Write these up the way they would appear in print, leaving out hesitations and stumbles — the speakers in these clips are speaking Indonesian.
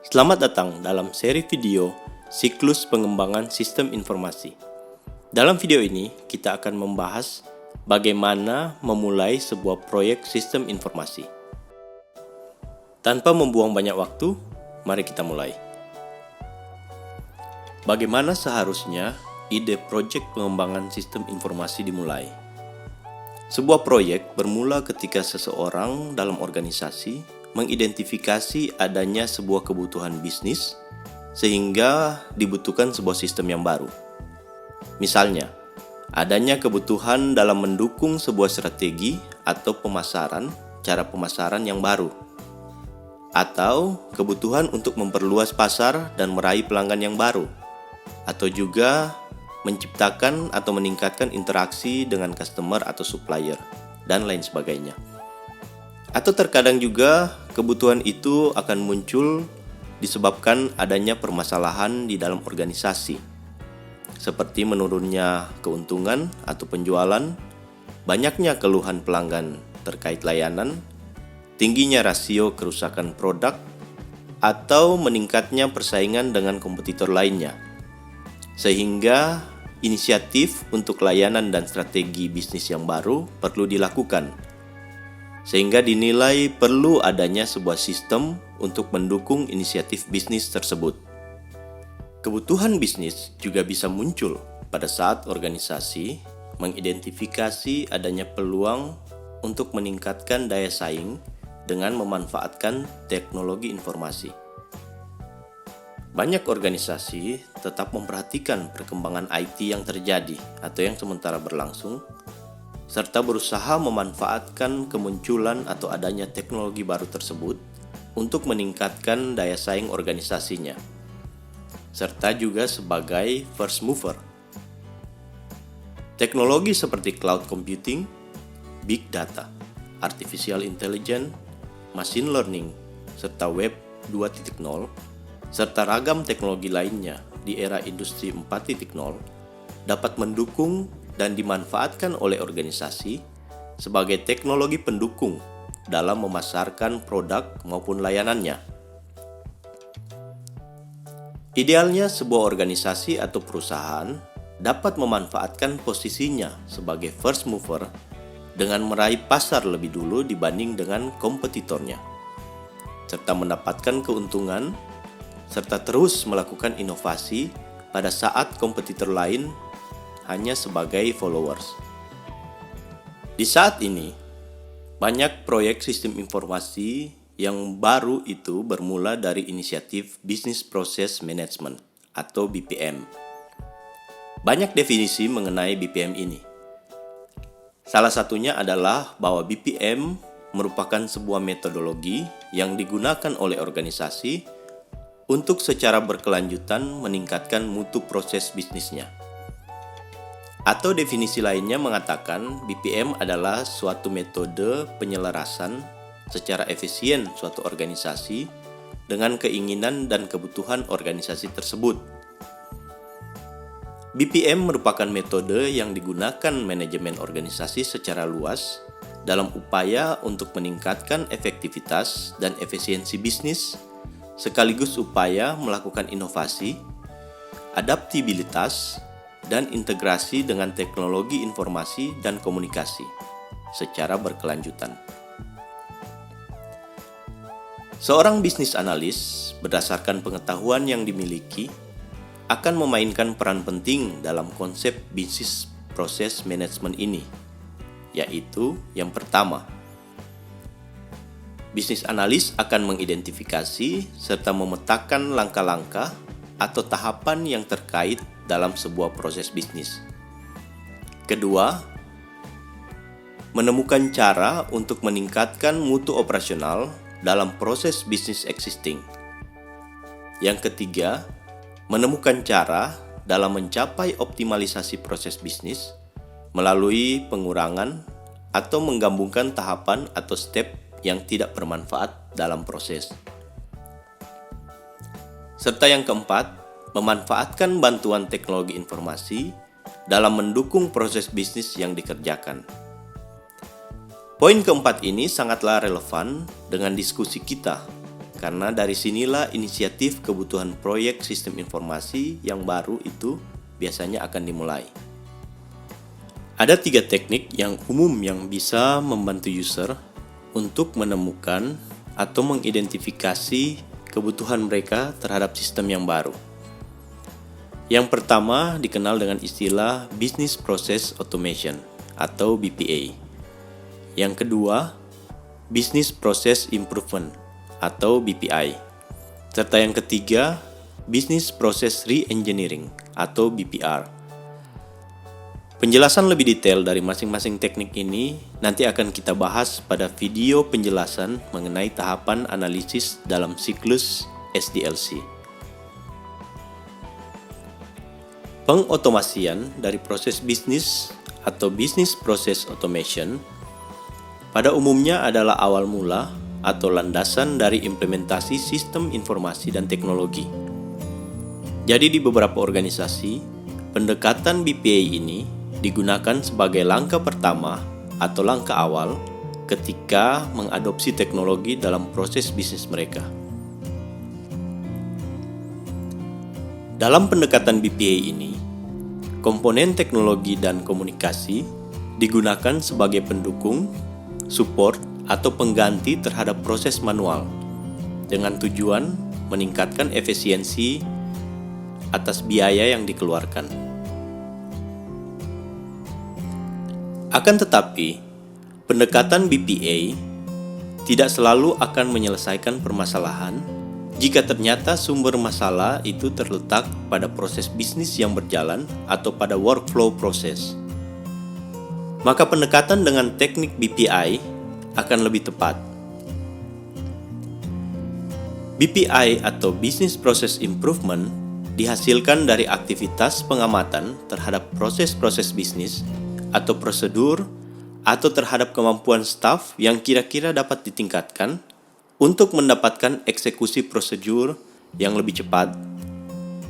Selamat datang dalam seri video Siklus Pengembangan Sistem Informasi. Dalam video ini, kita akan membahas bagaimana memulai sebuah proyek sistem informasi. Tanpa membuang banyak waktu, mari kita mulai. Bagaimana seharusnya ide proyek pengembangan sistem informasi dimulai? Sebuah proyek bermula ketika seseorang dalam organisasi mengidentifikasi adanya sebuah kebutuhan bisnis sehingga dibutuhkan sebuah sistem yang baru. Misalnya, adanya kebutuhan dalam mendukung sebuah strategi atau cara pemasaran yang baru, atau kebutuhan untuk memperluas pasar dan meraih pelanggan yang baru, atau juga menciptakan atau meningkatkan interaksi dengan customer atau supplier, dan lain sebagainya. Atau terkadang juga kebutuhan itu akan muncul disebabkan adanya permasalahan di dalam organisasi, seperti menurunnya keuntungan atau penjualan, banyaknya keluhan pelanggan terkait layanan, tingginya rasio kerusakan produk, atau meningkatnya persaingan dengan kompetitor lainnya. Sehingga inisiatif untuk layanan dan strategi bisnis yang baru perlu dilakukan, sehingga dinilai perlu adanya sebuah sistem untuk mendukung inisiatif bisnis tersebut. Kebutuhan bisnis juga bisa muncul pada saat organisasi mengidentifikasi adanya peluang untuk meningkatkan daya saing dengan memanfaatkan teknologi informasi. Banyak organisasi tetap memperhatikan perkembangan IT yang terjadi atau yang sementara berlangsung, serta berusaha memanfaatkan kemunculan atau adanya teknologi baru tersebut untuk meningkatkan daya saing organisasinya, serta juga sebagai first mover. Teknologi seperti cloud computing, big data, artificial intelligence, machine learning, serta web 2.0, serta ragam teknologi lainnya di era industri 4.0 dapat mendukung dan dimanfaatkan oleh organisasi sebagai teknologi pendukung dalam memasarkan produk maupun layanannya. Idealnya sebuah organisasi atau perusahaan dapat memanfaatkan posisinya sebagai first mover dengan meraih pasar lebih dulu dibanding dengan kompetitornya, serta mendapatkan keuntungan, serta terus melakukan inovasi pada saat kompetitor lain hanya sebagai followers. Di saat ini, banyak proyek sistem informasi yang baru itu bermula dari inisiatif Business Process Management atau BPM. Banyak definisi mengenai BPM ini. Salah satunya adalah bahwa BPM merupakan sebuah metodologi yang digunakan oleh organisasi untuk secara berkelanjutan meningkatkan mutu proses bisnisnya. Atau definisi lainnya mengatakan BPM adalah suatu metode penyelarasan secara efisien suatu organisasi dengan keinginan dan kebutuhan organisasi tersebut. BPM merupakan metode yang digunakan manajemen organisasi secara luas dalam upaya untuk meningkatkan efektivitas dan efisiensi bisnis, sekaligus upaya melakukan inovasi, adaptabilitas, dan integrasi dengan teknologi informasi dan komunikasi secara berkelanjutan. Seorang bisnis analis berdasarkan pengetahuan yang dimiliki akan memainkan peran penting dalam konsep bisnis proses manajemen ini, yaitu yang pertama, bisnis analis akan mengidentifikasi serta memetakan langkah-langkah atau tahapan yang terkait dalam sebuah proses bisnis. Kedua, menemukan cara untuk meningkatkan mutu operasional dalam proses bisnis existing. Yang ketiga, menemukan cara dalam mencapai optimalisasi proses bisnis melalui pengurangan atau menggabungkan tahapan atau step yang tidak bermanfaat dalam proses. Serta yang keempat, memanfaatkan bantuan teknologi informasi dalam mendukung proses bisnis yang dikerjakan. Poin keempat ini sangatlah relevan dengan diskusi kita karena dari sinilah inisiatif kebutuhan proyek sistem informasi yang baru itu biasanya akan dimulai. Ada 3 teknik yang umum yang bisa membantu user untuk menemukan atau mengidentifikasi kebutuhan mereka terhadap sistem yang baru. Yang pertama dikenal dengan istilah Business Process Automation atau BPA. Yang kedua, Business Process Improvement atau BPI. Serta yang ketiga, Business Process Re-engineering atau BPR. Penjelasan lebih detail dari masing-masing teknik ini nanti akan kita bahas pada video penjelasan mengenai tahapan analisis dalam siklus SDLC. Pengotomasian dari proses bisnis atau Business Process Automation pada umumnya adalah awal mula atau landasan dari implementasi sistem informasi dan teknologi. Jadi di beberapa organisasi, pendekatan BPA ini digunakan sebagai langkah pertama atau langkah awal ketika mengadopsi teknologi dalam proses bisnis mereka. Dalam pendekatan BPA ini, komponen teknologi dan komunikasi digunakan sebagai pendukung, support, atau pengganti terhadap proses manual dengan tujuan meningkatkan efisiensi atas biaya yang dikeluarkan. Akan tetapi, pendekatan BPA tidak selalu akan menyelesaikan permasalahan jika ternyata sumber masalah itu terletak pada proses bisnis yang berjalan atau pada workflow proses. Maka pendekatan dengan teknik BPI akan lebih tepat. BPI atau Business Process Improvement dihasilkan dari aktivitas pengamatan terhadap proses-proses bisnis atau prosedur atau terhadap kemampuan staf yang kira-kira dapat ditingkatkan untuk mendapatkan eksekusi prosedur yang lebih cepat,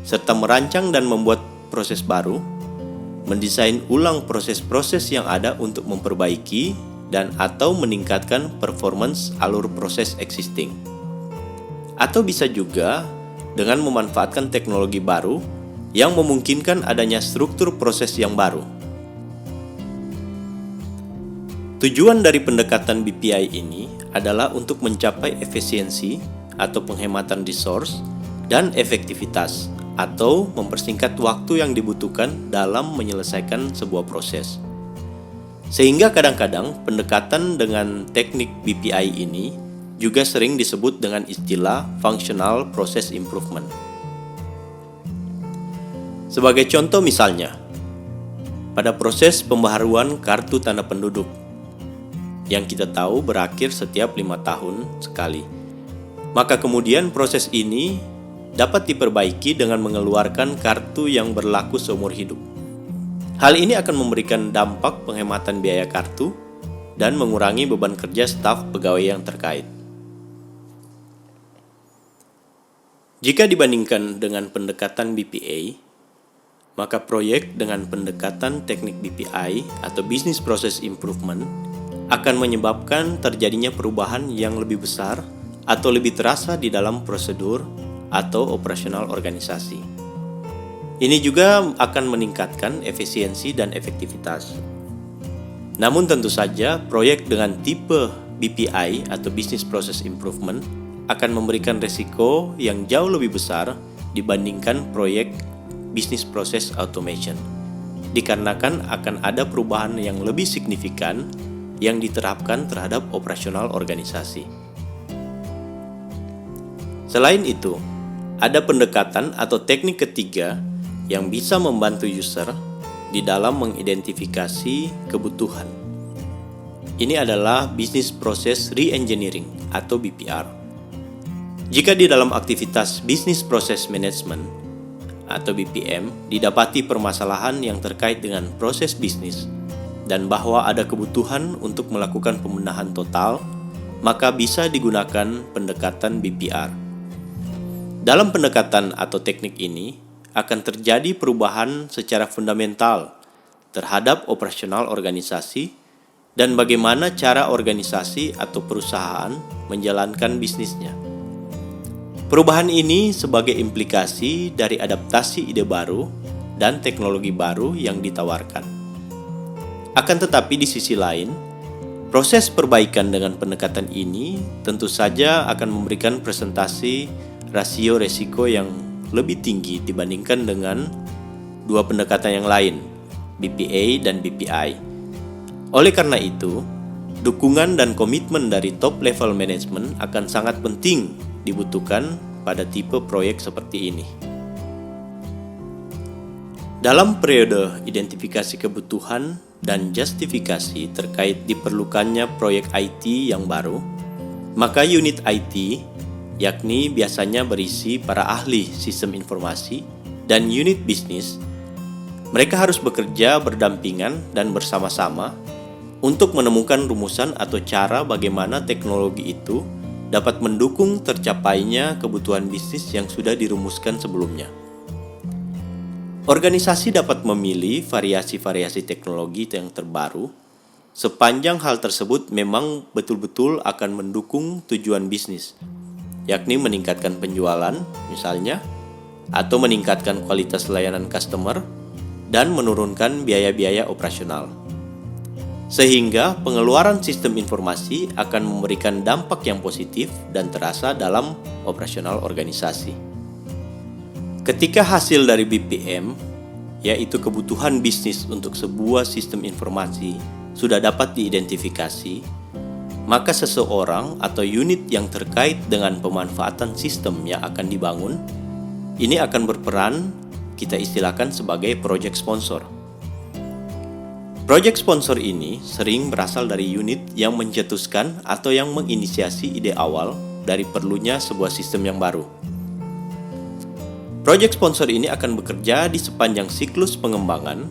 serta merancang dan membuat proses baru, mendesain ulang proses-proses yang ada untuk memperbaiki dan atau meningkatkan performance alur proses existing. Atau bisa juga dengan memanfaatkan teknologi baru yang memungkinkan adanya struktur proses yang baru. Tujuan dari pendekatan BPI ini adalah untuk mencapai efisiensi atau penghematan resource dan efektivitas atau mempersingkat waktu yang dibutuhkan dalam menyelesaikan sebuah proses. Sehingga kadang-kadang pendekatan dengan teknik BPI ini juga sering disebut dengan istilah Functional Process Improvement. Sebagai contoh misalnya, pada proses pembaharuan kartu tanda penduduk yang kita tahu berakhir setiap 5 tahun sekali. Maka kemudian proses ini dapat diperbaiki dengan mengeluarkan kartu yang berlaku seumur hidup. Hal ini akan memberikan dampak penghematan biaya kartu dan mengurangi beban kerja staf pegawai yang terkait. Jika dibandingkan dengan pendekatan BPA, maka proyek dengan pendekatan teknik BPI atau Business Process Improvement akan menyebabkan terjadinya perubahan yang lebih besar atau lebih terasa di dalam prosedur atau operasional organisasi. Ini juga akan meningkatkan efisiensi dan efektivitas. Namun tentu saja proyek dengan tipe BPI atau Business Process Improvement akan memberikan resiko yang jauh lebih besar dibandingkan proyek Business Process Automation, dikarenakan akan ada perubahan yang lebih signifikan yang diterapkan terhadap operasional organisasi. Selain itu, ada pendekatan atau teknik ketiga yang bisa membantu user di dalam mengidentifikasi kebutuhan. Ini adalah Business Process Re-engineering atau BPR. Jika di dalam aktivitas Business Process Management atau BPM didapati permasalahan yang terkait dengan proses bisnis dan bahwa ada kebutuhan untuk melakukan pembenahan total, maka bisa digunakan pendekatan BPR. Dalam pendekatan atau teknik ini, akan terjadi perubahan secara fundamental terhadap operasional organisasi dan bagaimana cara organisasi atau perusahaan menjalankan bisnisnya. Perubahan ini sebagai implikasi dari adaptasi ide baru dan teknologi baru yang ditawarkan. Akan tetapi di sisi lain, proses perbaikan dengan pendekatan ini tentu saja akan memberikan presentasi rasio resiko yang lebih tinggi dibandingkan dengan dua pendekatan yang lain, BPA dan BPI. Oleh karena itu, dukungan dan komitmen dari top level management akan sangat penting dibutuhkan pada tipe proyek seperti ini. Dalam periode identifikasi kebutuhan dan justifikasi terkait diperlukannya proyek IT yang baru, maka unit IT, yakni biasanya berisi para ahli sistem informasi dan unit bisnis, mereka harus bekerja berdampingan dan bersama-sama untuk menemukan rumusan atau cara bagaimana teknologi itu dapat mendukung tercapainya kebutuhan bisnis yang sudah dirumuskan sebelumnya. Organisasi dapat memilih variasi-variasi teknologi yang terbaru sepanjang hal tersebut memang betul-betul akan mendukung tujuan bisnis, yakni meningkatkan penjualan misalnya, atau meningkatkan kualitas layanan customer dan menurunkan biaya-biaya operasional. Sehingga pengeluaran sistem informasi akan memberikan dampak yang positif dan terasa dalam operasional organisasi. Ketika hasil dari BPM, yaitu kebutuhan bisnis untuk sebuah sistem informasi, sudah dapat diidentifikasi, maka seseorang atau unit yang terkait dengan pemanfaatan sistem yang akan dibangun, ini akan berperan kita istilahkan sebagai project sponsor. Project sponsor ini sering berasal dari unit yang mencetuskan atau yang menginisiasi ide awal dari perlunya sebuah sistem yang baru. Project sponsor ini akan bekerja di sepanjang siklus pengembangan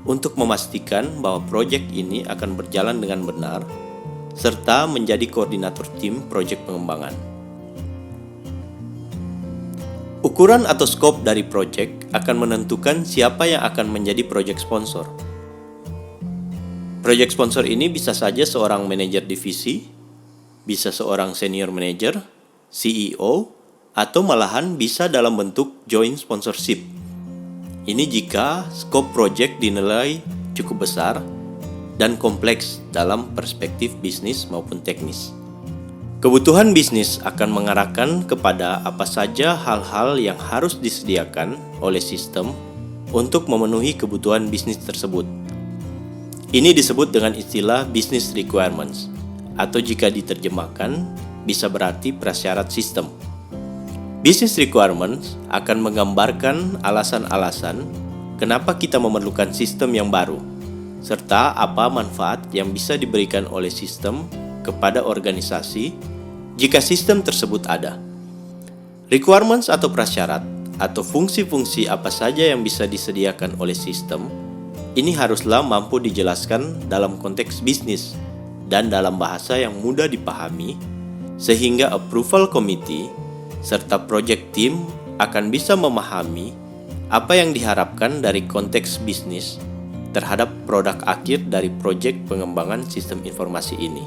untuk memastikan bahwa proyek ini akan berjalan dengan benar, serta menjadi koordinator tim proyek pengembangan. Ukuran atau skop dari proyek akan menentukan siapa yang akan menjadi project sponsor. Project sponsor ini bisa saja seorang manajer divisi, bisa seorang senior manager, CEO, atau malahan bisa dalam bentuk joint sponsorship. Ini jika skop project dinilai cukup besar dan kompleks dalam perspektif bisnis maupun teknis. Kebutuhan bisnis akan mengarahkan kepada apa saja hal-hal yang harus disediakan oleh sistem untuk memenuhi kebutuhan bisnis tersebut. Ini disebut dengan istilah business requirements, atau jika diterjemahkan bisa berarti prasyarat sistem. Business requirements akan menggambarkan alasan-alasan kenapa kita memerlukan sistem yang baru, serta apa manfaat yang bisa diberikan oleh sistem kepada organisasi jika sistem tersebut ada. Requirements atau prasyarat atau fungsi-fungsi apa saja yang bisa disediakan oleh sistem ini haruslah mampu dijelaskan dalam konteks bisnis dan dalam bahasa yang mudah dipahami, sehingga approval committee serta project team akan bisa memahami apa yang diharapkan dari konteks bisnis terhadap produk akhir dari proyek pengembangan sistem informasi ini.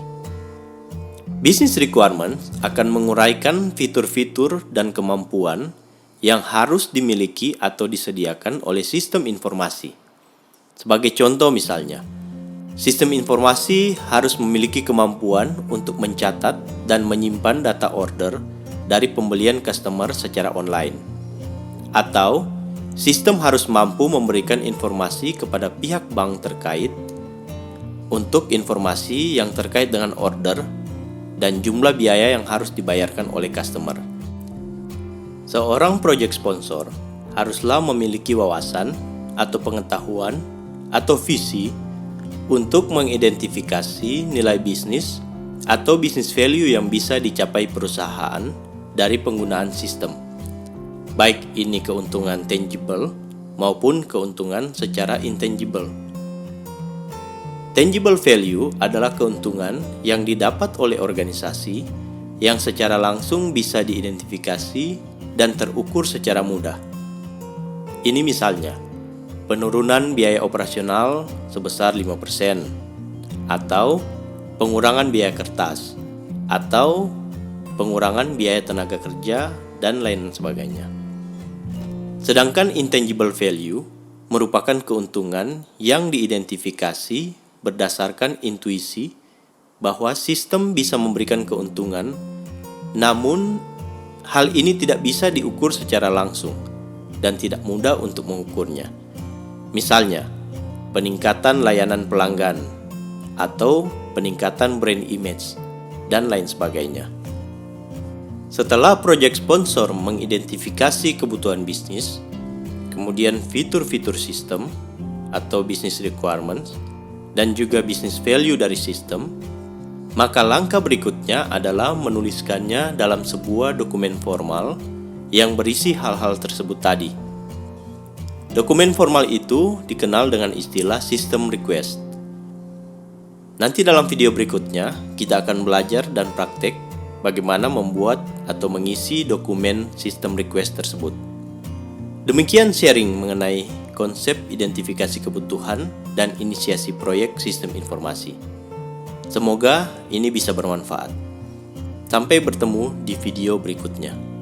Business requirements akan menguraikan fitur-fitur dan kemampuan yang harus dimiliki atau disediakan oleh sistem informasi. Sebagai contoh misalnya, sistem informasi harus memiliki kemampuan untuk mencatat dan menyimpan data order dari pembelian customer secara online. Atau, sistem harus mampu memberikan informasi kepada pihak bank terkait untuk informasi yang terkait dengan order dan jumlah biaya yang harus dibayarkan oleh customer. Seorang project sponsor haruslah memiliki wawasan atau pengetahuan atau visi untuk mengidentifikasi nilai bisnis atau business value yang bisa dicapai perusahaan dari penggunaan sistem, baik ini keuntungan tangible maupun keuntungan secara intangible. Tangible value adalah keuntungan yang didapat oleh organisasi yang secara langsung bisa diidentifikasi dan terukur secara mudah. Ini misalnya, penurunan biaya operasional sebesar 5%, atau pengurangan biaya kertas, atau pengurangan biaya tenaga kerja dan lain sebagainya. Sedangkan intangible value merupakan keuntungan yang diidentifikasi berdasarkan intuisi bahwa sistem bisa memberikan keuntungan, namun hal ini tidak bisa diukur secara langsung dan tidak mudah untuk mengukurnya. Misalnya, peningkatan layanan pelanggan atau peningkatan brand image dan lain sebagainya. Setelah proyek sponsor mengidentifikasi kebutuhan bisnis, kemudian fitur-fitur sistem atau business requirements, dan juga business value dari sistem, maka langkah berikutnya adalah menuliskannya dalam sebuah dokumen formal yang berisi hal-hal tersebut tadi. Dokumen formal itu dikenal dengan istilah system request. Nanti dalam video berikutnya, kita akan belajar dan praktek bagaimana membuat atau mengisi dokumen system request tersebut. Demikian sharing mengenai konsep identifikasi kebutuhan dan inisiasi proyek sistem informasi. Semoga ini bisa bermanfaat. Sampai bertemu di video berikutnya.